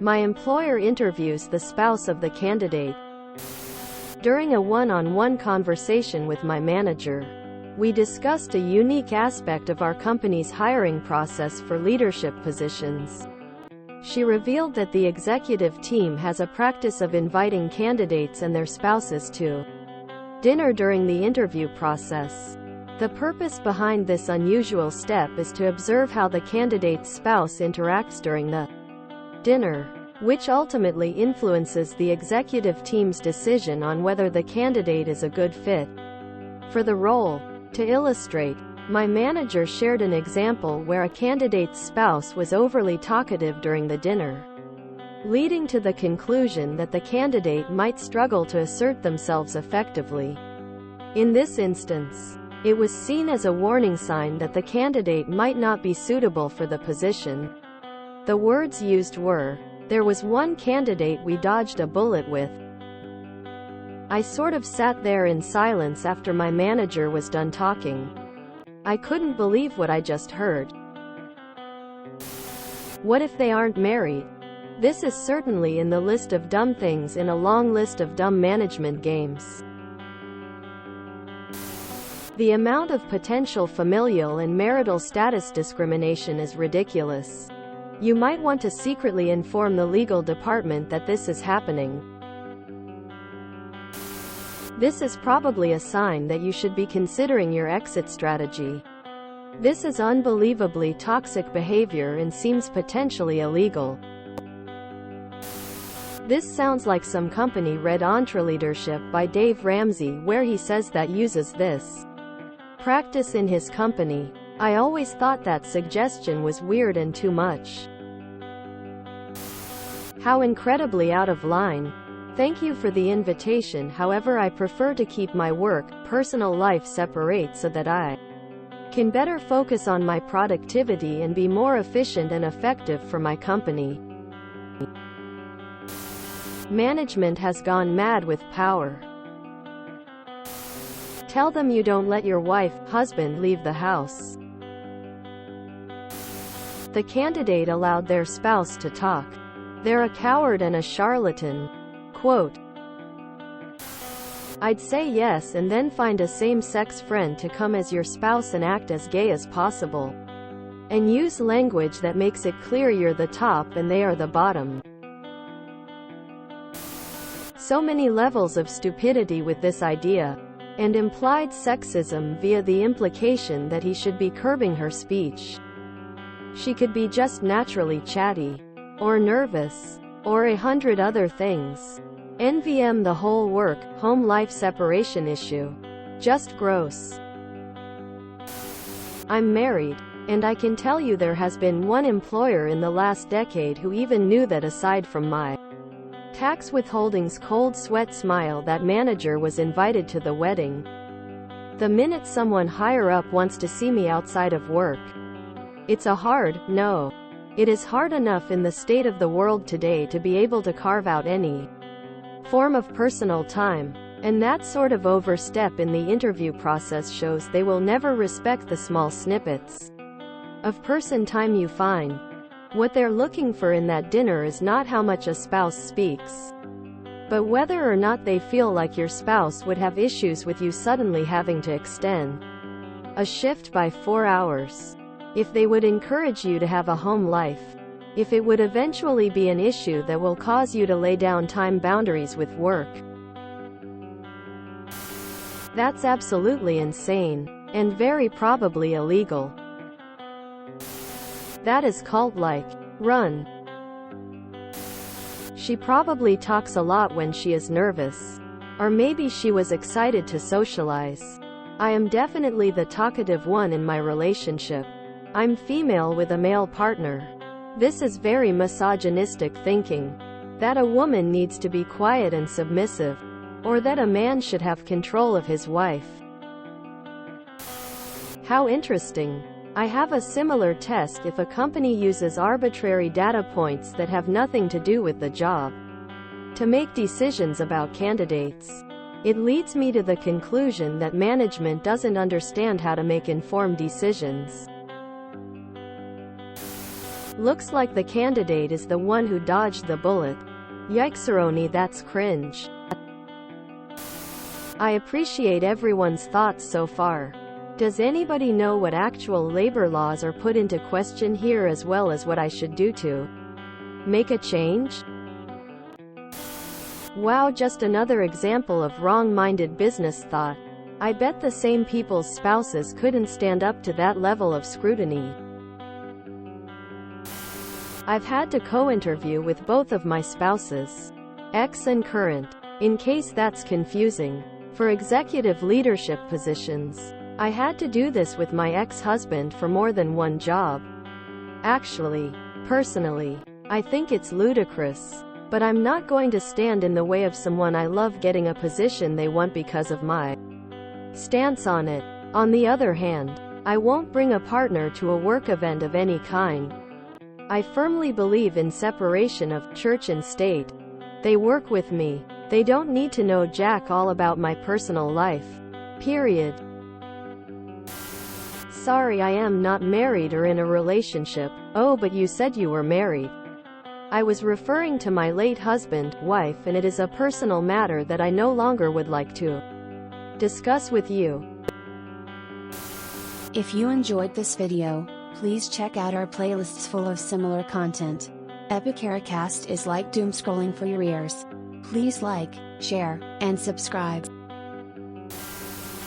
My employer interviews the spouse of the candidate. During a one-on-one conversation with my manager, we discussed a unique aspect of our company's hiring process for leadership positions. She revealed that the executive team has a practice of inviting candidates and their spouses to dinner during the interview process. The purpose behind this unusual step is to observe how the candidate's spouse interacts during the dinner, which ultimately influences the executive team's decision on whether the candidate is a good fit for the role. To illustrate, my manager shared an example where a candidate's spouse was overly talkative during the dinner, leading to the conclusion that the candidate might struggle to assert themselves effectively. In this instance, it was seen as a warning sign that the candidate might not be suitable for the position. The words used were, "There was one candidate we dodged a bullet with." I sort of sat there in silence after my manager was done talking. I couldn't believe what I just heard. What if they aren't married? This is certainly in the list of dumb things in a long list of dumb management games. The amount of potential familial and marital status discrimination is ridiculous. You might want to secretly inform the legal department that this is happening. This is probably a sign that you should be considering your exit strategy. This is unbelievably toxic behavior and seems potentially illegal. This sounds like some company read EntreLeadership by Dave Ramsey, where he says that uses this practice in his company. I always thought that suggestion was weird and too much. How incredibly out of line. Thank you for the invitation, however I prefer to keep my work-personal life separate so that I can better focus on my productivity and be more efficient and effective for my company. Management has gone mad with power. Tell them you don't let your wife, husband leave the house. The candidate allowed their spouse to talk. They're a coward and a charlatan. Quote, "I'd say yes and then find a same-sex friend to come as your spouse and act as gay as possible. And use language that makes it clear you're the top and they are the bottom." So many levels of stupidity with this idea, and implied sexism via the implication that he should be curbing her speech. She could be just naturally chatty, or nervous, or 100 other things. NVM the whole work-home life separation issue. Just gross. I'm married, and I can tell you there has been one employer in the last decade who even knew that aside from my tax withholdings cold sweat smile that manager was invited to the wedding. The minute someone higher up wants to see me outside of work, it's a hard no. It is hard enough in the state of the world today to be able to carve out any form of personal time, and that sort of overstep in the interview process shows they will never respect the small snippets of person time you find. What they're looking for in that dinner is not how much a spouse speaks, but whether or not they feel like your spouse would have issues with you suddenly having to extend a shift by 4 hours. If they would encourage you to have a home life. If it would eventually be an issue that will cause you to lay down time boundaries with work. That's absolutely insane, and very probably illegal. That is cult-like. Run. She probably talks a lot when she is nervous. Or maybe she was excited to socialize. I am definitely the talkative one in my relationship. I'm female with a male partner. This is very misogynistic thinking. That a woman needs to be quiet and submissive. Or that a man should have control of his wife. How interesting. I have a similar test if a company uses arbitrary data points that have nothing to do with the job to make decisions about candidates. It leads me to the conclusion that management doesn't understand how to make informed decisions. Looks like the candidate is the one who dodged the bullet. Yikesaroni, that's cringe. I appreciate everyone's thoughts so far. Does anybody know what actual labor laws are put into question here, as well as what I should do to make a change? Wow, just another example of wrong-minded business thought. I bet the same people's spouses couldn't stand up to that level of scrutiny. I've had to co-interview with both of my spouses, ex and current, in case that's confusing, for executive leadership positions. I had to do this with my ex-husband for more than one job. Actually, personally, I think it's ludicrous. But I'm not going to stand in the way of someone I love getting a position they want because of my stance on it. On the other hand, I won't bring a partner to a work event of any kind. I firmly believe in separation of church and state. They work with me. They don't need to know jack all about my personal life. Period. Sorry, I am not married or in a relationship. Oh, but you said you were married. I was referring to my late husband, wife, and it is a personal matter that I no longer would like to discuss with you. If you enjoyed this video, please check out our playlists full of similar content. Epicaricast is like doom scrolling for your ears. Please like, share, and subscribe.